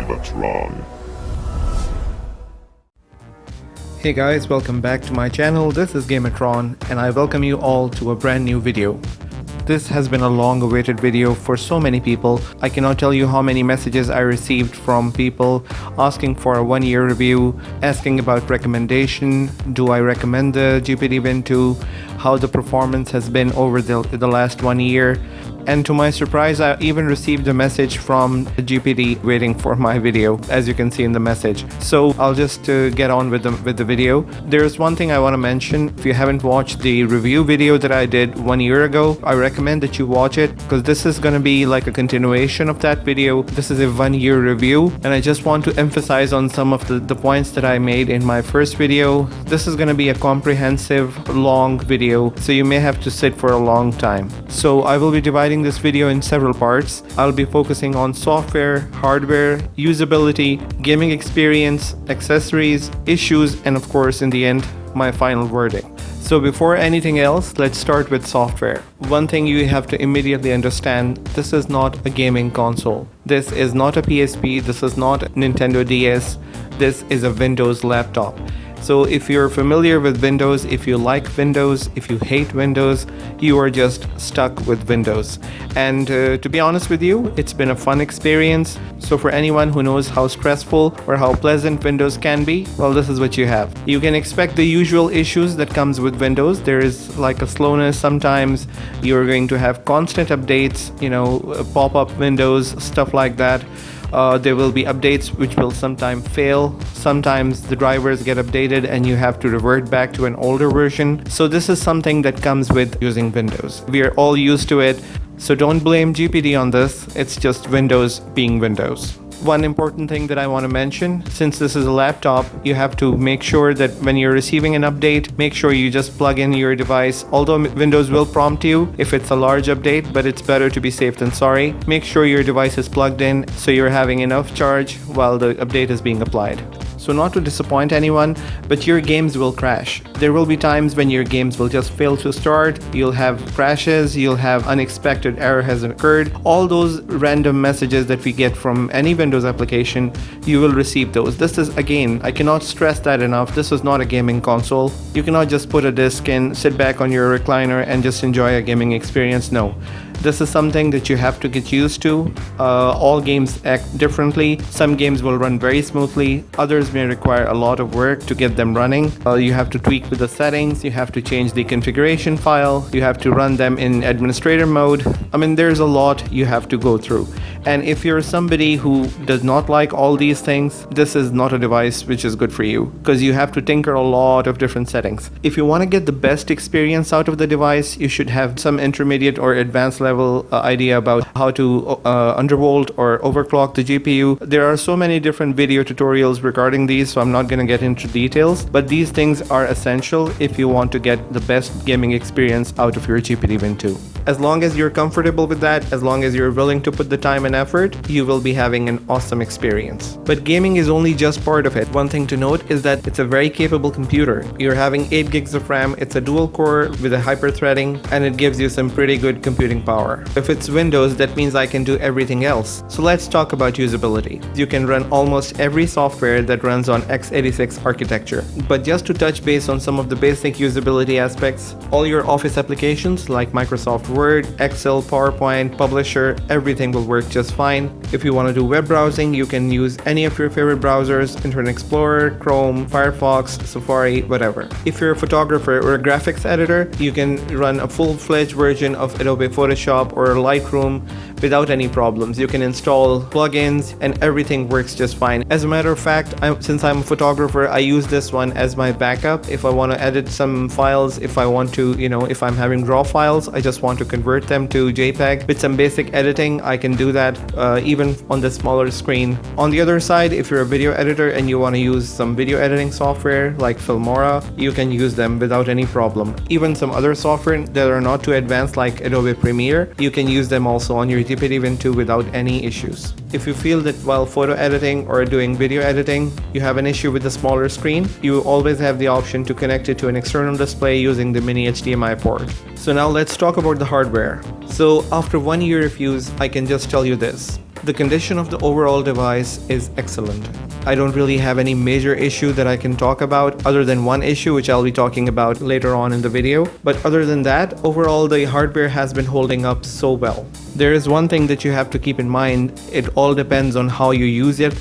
GameAtRoN. Hey guys, welcome back to my channel. This is GameAtRoN and I welcome you all to a brand new video. This has been a long awaited video for so many people. I cannot tell you how many messages I received from people asking for a 1-year review, asking about recommendation, do I recommend the GPT Win 2, how the performance has been over the last 1 year. And to my surprise, I even received a message from GPT waiting for my video, as you can see in the message. So I'll just get on with the video. There's one thing I want to mention. If you haven't watched the review video that I did 1 year ago, I recommend that you watch it because this is going to be like a continuation of that video. This is a 1-year review and I just want to emphasize on some of the points that I made in my first video. This is going to be a comprehensive, long video, so you may have to sit for a long time. So I will be dividing this video in several parts. I'll be focusing on software, hardware, usability, gaming experience, accessories, issues, and of course in the end, my final verdict. So before anything else, let's start with software. One thing you have to immediately understand, this is not a gaming console. This is not a PSP, this is not a Nintendo DS, this is a Windows laptop. So if you're familiar with Windows, if you like Windows, if you hate Windows, you are just stuck with Windows. And to be honest with you, it's been a fun experience. So for anyone who knows how stressful or how pleasant Windows can be, well, this is what you have. You can expect the usual issues that comes with Windows. There is like a slowness. Sometimes you're going to have constant updates, pop-up windows, stuff like that. There will be updates which will sometimes fail. Sometimes the drivers get updated and you have to revert back to an older version. So this is something that comes with using Windows. We are all used to it. So don't blame GPT on this. It's just Windows being Windows. One important thing that I want to mention, since this is a laptop, you have to make sure that when you're receiving an update, make sure you just plug in your device. Although Windows will prompt you if it's a large update, but it's better to be safe than sorry. Make sure your device is plugged in so you're having enough charge while the update is being applied. So not to disappoint anyone, but your games will crash. There will be times when your games will just fail to start, you'll have crashes, you'll have unexpected error has occurred. All those random messages that we get from any Windows application, you will receive those. This is, again, I cannot stress that enough, this is not a gaming console. You cannot just put a disc in, sit back on your recliner and just enjoy a gaming experience. No. This is something that you have to get used to. All games act differently. Some games will run very smoothly. Others may require a lot of work to get them running. You have to tweak with the settings. You have to change the configuration file. You have to run them in administrator mode. I mean, there's a lot you have to go through. And if you're somebody who does not like all these things, this is not a device which is good for you because you have to tinker a lot of different settings. If you want to get the best experience out of the device, you should have some intermediate or advanced level idea about how to undervolt or overclock the GPU. There are so many different video tutorials regarding these, so I'm not going to get into details, but these things are essential if you want to get the best gaming experience out of your GPT Win 2. As long as you're comfortable with that, as long as you're willing to put the time and effort, you will be having an awesome experience. But gaming is only just part of it. One thing to note is that it's a very capable computer. You're having 8 gigs of RAM, it's a dual core with a hyper-threading, and it gives you some pretty good computing power. If it's Windows, that means I can do everything else. So let's talk about usability. You can run almost every software that runs on x86 architecture. But just to touch base on some of the basic usability aspects, all your Office applications like Microsoft Word, Excel, PowerPoint, Publisher, everything will work just fine. If you want to do web browsing, you can use any of your favorite browsers, Internet Explorer, Chrome, Firefox, Safari, whatever. If you're a photographer or a graphics editor, you can run a full-fledged version of Adobe Photoshop or Lightroom without any problems. You can install plugins and everything works just fine. As a matter of fact, since I'm a photographer, I use this one as my backup. If I want to edit some files, if I want to, if I'm having raw files, I just want to convert them to JPEG. With some basic editing, I can do that even on the smaller screen. On the other side, if you're a video editor and you want to use some video editing software like Filmora, you can use them without any problem. Even some other software that are not too advanced like Adobe Premiere, you can use them also on your GPT Win 2 without any issues. If you feel that while photo editing or doing video editing, you have an issue with the smaller screen, you always have the option to connect it to an external display using the mini HDMI port. So now let's talk about the hardware. So after 1 year of use, I can just tell you this. The condition of the overall device is excellent. I don't really have any major issue that I can talk about other than one issue which I'll be talking about later on in the video. But other than that, overall the hardware has been holding up so well. There is one thing that you have to keep in mind. It all depends on how you use it.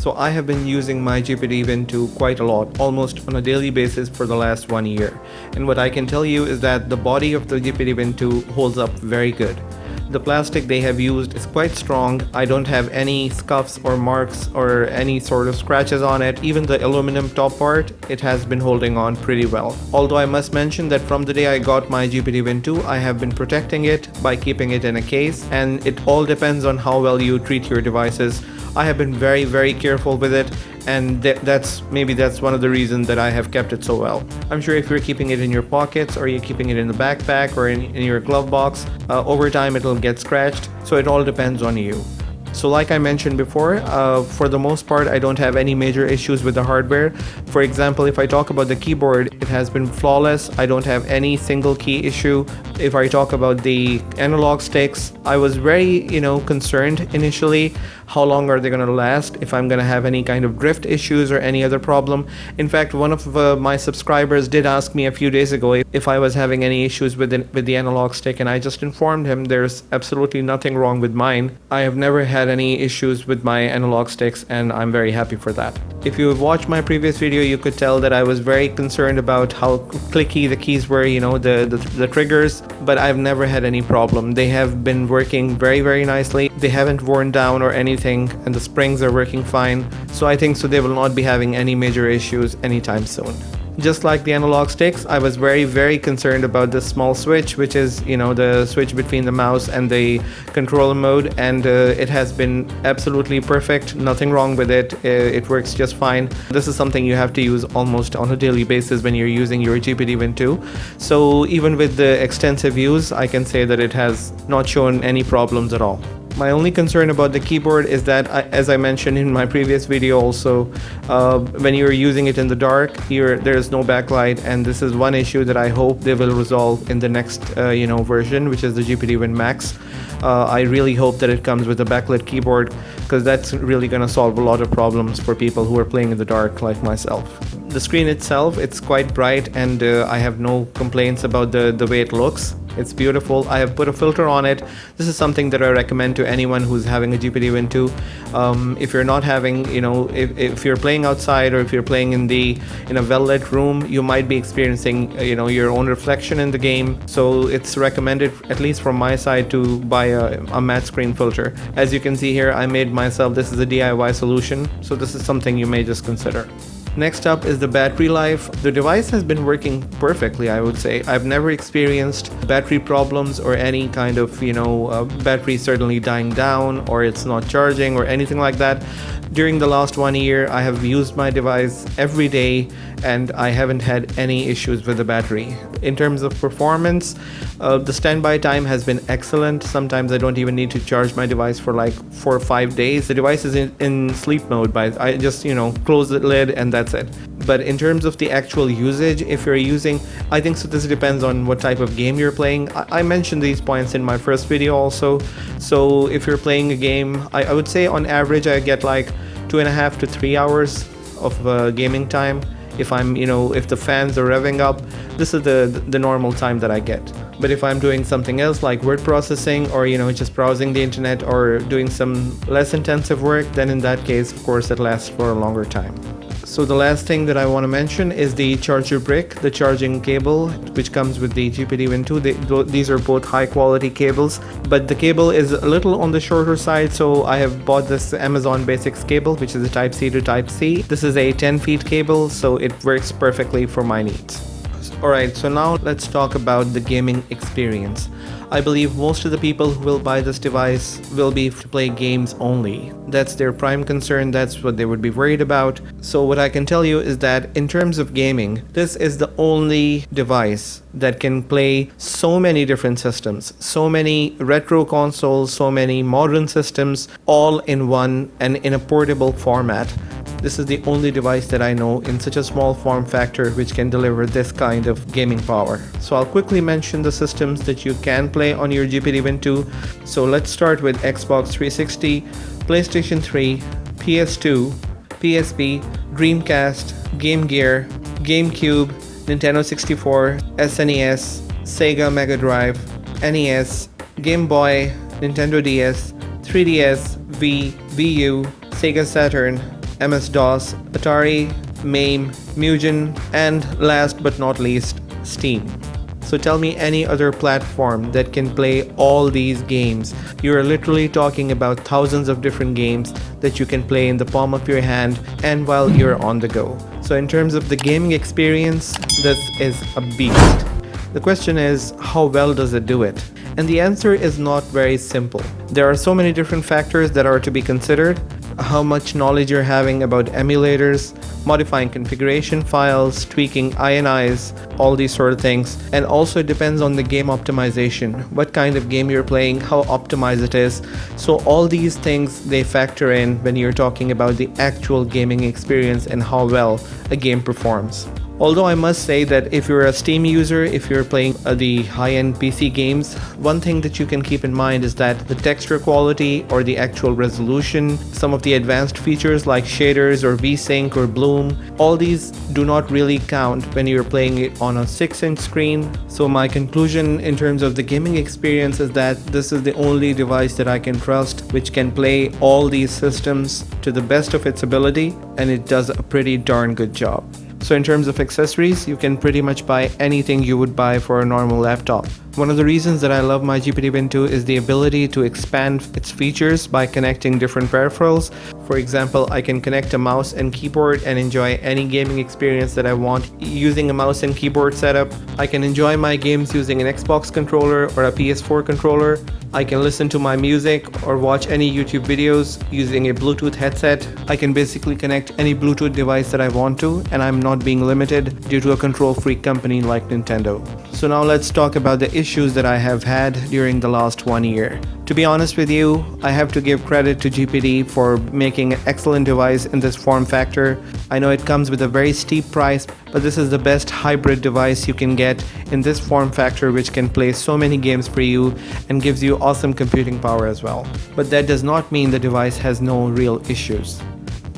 So I have been using my GameAtRoN 2 quite a lot, almost on a daily basis for the last 1 year. And what I can tell you is that the body of the GameAtRoN 2 holds up very good. The plastic they have used is quite strong. I don't have any scuffs or marks or any sort of scratches on it. Even the aluminum top part, it has been holding on pretty well. Although I must mention that from the day I got my GameAtRoN 2, I have been protecting it by keeping it in a case, and it all depends on how well you treat your devices. I have been very careful with it, and that's one of the reasons that I have kept it so well. I'm sure if you're keeping it in your pockets or you're keeping it in the backpack or in your glove box, over time it'll get scratched, so it all depends on you. So like I mentioned before, for the most part I don't have any major issues with the hardware. For example, if I talk about the keyboard, it has been flawless. I don't have any single key issue. If I talk about the analog sticks, I was very concerned initially. How long are they going to last, if I'm going to have any kind of drift issues or any other problem. In fact, one of my subscribers did ask me a few days ago if I was having any issues with the analog stick, and I just informed him there's absolutely nothing wrong with mine. I have never had any issues with my analog sticks, and I'm very happy for that. If you have watched my previous video, you could tell that I was very concerned about how clicky the keys were, the triggers, but I've never had any problem. They have been working very nicely. They haven't worn down or anything, and the springs are working fine. So I think they will not be having any major issues anytime soon. Just like the analog sticks, I was very concerned about this small switch, which is the switch between the mouse and the controller mode, and it has been absolutely perfect. Nothing wrong with it. It works just fine. This is something you have to use almost on a daily basis when you're using your GameAtRoN 2. So even with the extensive use, I can say that it has not shown any problems at all. My only concern about the keyboard is that, as I mentioned in my previous video also, when you're using it in the dark, there is no backlight, and this is one issue that I hope they will resolve in the next version, which is the GameAtRoN Max. I really hope that it comes with a backlit keyboard, because that's really going to solve a lot of problems for people who are playing in the dark like myself. The screen itself, it's quite bright, and I have no complaints about the way it looks. It's beautiful. I have put a filter on it. This is something that I recommend to anyone who's having a GameAtRoN 2. If you're not having, if you're playing outside, or if you're playing in a well-lit room, you might be experiencing, your own reflection in the game. So it's recommended, at least from my side, to buy a matte screen filter. As you can see here, I made myself. This is a DIY solution. So this is something you may just consider. Next up is the battery life. The device has been working perfectly, I would say. I've never experienced battery problems or any kind of, battery suddenly dying down, or it's not charging or anything like that. During the last 1 year, I have used my device every day, and I haven't had any issues with the battery. In terms of performance, the standby time has been excellent. Sometimes I don't even need to charge my device for like 4 or 5 days. The device is in sleep mode, but I just close the lid and that's it. But in terms of the actual usage, if you're using, I think this depends on what type of game you're playing. I mentioned these points in my first video also. So if you're playing a game, I would say on average I get like 2.5 to 3 hours of gaming time. If I'm, if the fans are revving up, this is the normal time that I get. But if I'm doing something else like word processing, or just browsing the internet, or doing some less intensive work, then in that case, of course, it lasts for a longer time. So the last thing that I want to mention is the charger brick, the charging cable, which comes with the GameAtRoN 2. These are both high quality cables, but the cable is a little on the shorter side, so I have bought this Amazon Basics cable, which is a Type C to Type C. This is a 10 feet cable, so it works perfectly for my needs. Alright, so now let's talk about the gaming experience. I believe most of the people who will buy this device will be to play games only. That's their prime concern, that's what they would be worried about. So what I can tell you is that in terms of gaming, this is the only device that can play so many different systems, so many retro consoles, so many modern systems, all in one and in a portable format. This is the only device that I know in such a small form factor which can deliver this kind of gaming power. So I'll quickly mention the systems that you can play on your GameAtRoN 2. So let's start with Xbox 360, PlayStation 3, PS2, PSP, Dreamcast, Game Gear, GameCube, Nintendo 64, SNES, Sega Mega Drive, NES, Game Boy, Nintendo DS, 3DS, Wii, Wii U, Sega Saturn, MS-DOS, Atari, MAME, Mugen, and last but not least, Steam. So tell me any other platform that can play all these games. You're literally talking about thousands of different games that you can play in the palm of your hand and while you're on the go. So in terms of the gaming experience, this is a beast. The question is, how well does it do it? And the answer is not very simple. There are so many different factors that are to be considered. How much knowledge you're having about emulators, modifying configuration files, tweaking INIs, all these sort of things. And also it depends on the game optimization, what kind of game you're playing, how optimized it is. So all these things, they factor in when you're talking about the actual gaming experience and how well a game performs. Although I must say that if you're a Steam user, if you're playing the high-end PC games, one thing that you can keep in mind is that the texture quality or the actual resolution, some of the advanced features like shaders or VSync or Bloom, all these do not really count when you're playing it on a 6-inch screen. So my conclusion in terms of the gaming experience is that this is the only device that I can trust which can play all these systems to the best of its ability, and it does a pretty darn good job. So in terms of accessories, you can pretty much buy anything you would buy for a normal laptop. One of the reasons that I love my GameAtRoN 2 is the ability to expand its features by connecting different peripherals. For example, I can connect a mouse and keyboard and enjoy any gaming experience that I want using a mouse and keyboard setup. I can enjoy my games using an Xbox controller or a PS4 controller. I can listen to my music or watch any YouTube videos using a Bluetooth headset. I can basically connect any Bluetooth device that I want to, and I'm not being limited due to a control freak company like Nintendo. So now let's talk about the issues that I have had during the last 1 year. To be honest with you, I have to give credit to GPD for making an excellent device in this form factor. I know it comes with a very steep price, but this is the best hybrid device you can get in this form factor, which can play so many games for you and gives you awesome computing power as well. But that does not mean the device has no real issues.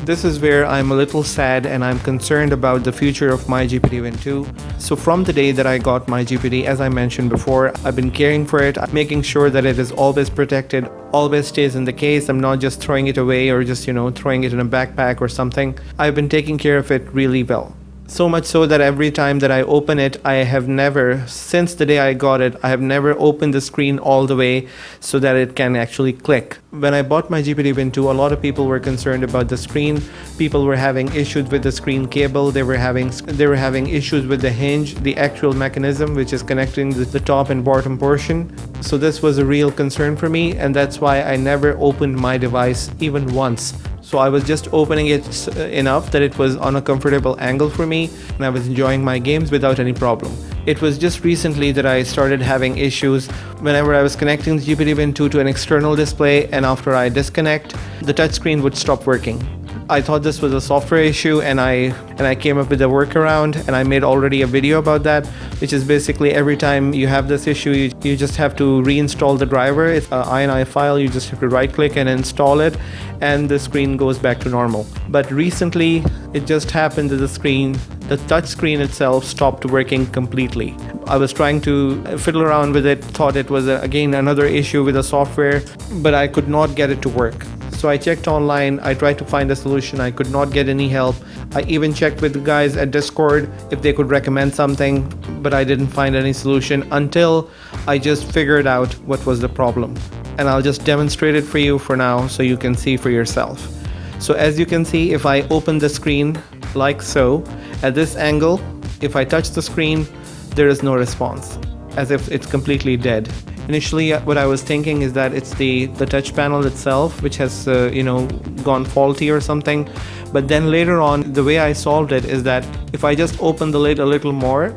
This is where I'm a little sad and I'm concerned about the future of my GameAtRoN 2. So from the day that I got my GPD, as I mentioned before, I've been caring for it, making sure that it is always protected, always stays in the case. I'm not just throwing it away or just, throwing it in a backpack or something. I've been taking care of it really well. So much so that every time that I open it, I have never, since the day I got it, I have never opened the screen all the way so that it can actually click. When I bought my GameAtRoN 2, a lot of people were concerned about the screen. People were having issues with the screen cable. They were having issues with the hinge, the actual mechanism, which is connecting the top and bottom portion. So this was a real concern for me, and that's why I never opened my device even once. So I was just opening it enough that it was on a comfortable angle for me, and I was enjoying my games without any problem. It was just recently that I started having issues whenever I was connecting the GameAtRoN 2 to an external display, and after I disconnect, the touchscreen would stop working. I thought this was a software issue, and I came up with a workaround, and I made already a video about that, which is basically every time you have this issue, you just have to reinstall the driver. It's an INI file, you just have to right click and install it, and the screen goes back to normal. But recently, it just happened that the touch screen itself stopped working completely. I was trying to fiddle around with it, thought it was again another issue with the software, but I could not get it to work. So I checked online, I tried to find a solution, I could not get any help. I even checked with the guys at Discord if they could recommend something, but I didn't find any solution until I just figured out what was the problem. And I'll just demonstrate it for you for now so you can see for yourself. So as you can see, if I open the screen like so, at this angle, if I touch the screen, there is no response, as if it's completely dead. Initially, what I was thinking is that it's the touch panel itself which has gone faulty or something. But then later on, the way I solved it is that if I just open the lid a little more,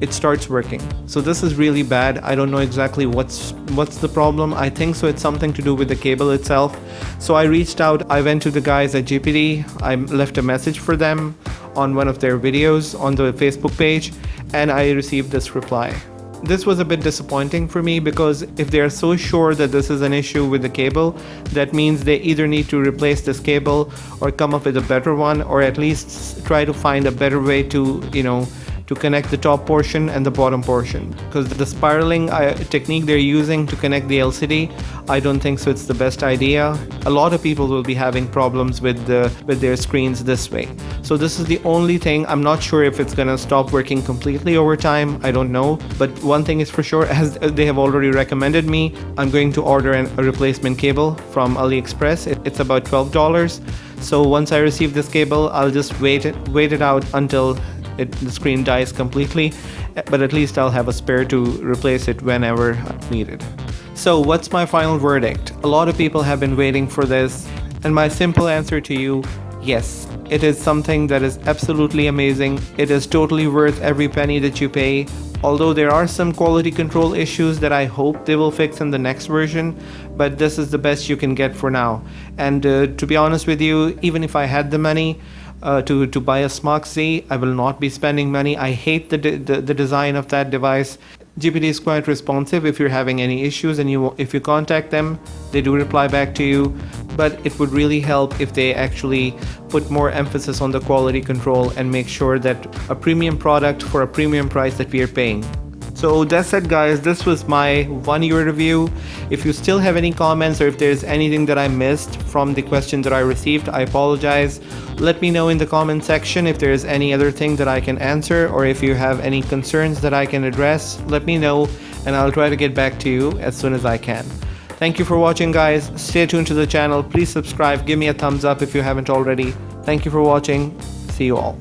it starts working. So this is really bad. I don't know exactly what's the problem. I think so it's something to do with the cable itself. So I reached out, I went to the guys at GPD, I left a message for them on one of their videos on the Facebook page, and I received this reply. This was a bit disappointing for me, because if they are so sure that this is an issue with the cable, that means they either need to replace this cable or come up with a better one, or at least try to find a better way to, to connect the top portion and the bottom portion, because the spiraling technique they're using to connect the LCD, I don't think so it's the best idea. A lot of people will be having problems with their screens this way. So this is the only thing. I'm not sure if it's gonna stop working completely over time, I don't know, but one thing is for sure, as they have already recommended me, I'm going to order a replacement cable from AliExpress. It's about $12. So once I receive this cable, I'll just wait it out until the screen dies completely, but at least I'll have a spare to replace it whenever needed. So what's my final verdict? A lot of people have been waiting for this, and my simple answer to you, yes, it is something that is absolutely amazing. It is totally worth every penny that you pay. Although there are some quality control issues that I hope they will fix in the next version, but this is the best you can get for now. And to be honest with you, even if I had the money to buy a Smart Z, I will not be spending money. I hate the design of that device. GPD is quite responsive if you're having any issues, and if you contact them, they do reply back to you. But it would really help if they actually put more emphasis on the quality control and make sure that a premium product for a premium price that we are paying. So that's it, guys. This was my 1-year review. If you still have any comments, or if there's anything that I missed from the question that I received, I apologize. Let me know in the comment section if there's any other thing that I can answer, or if you have any concerns that I can address, let me know, and I'll try to get back to you as soon as I can. Thank you for watching, guys. Stay tuned to the channel. Please subscribe. Give me a thumbs up if you haven't already. Thank you for watching. See you all.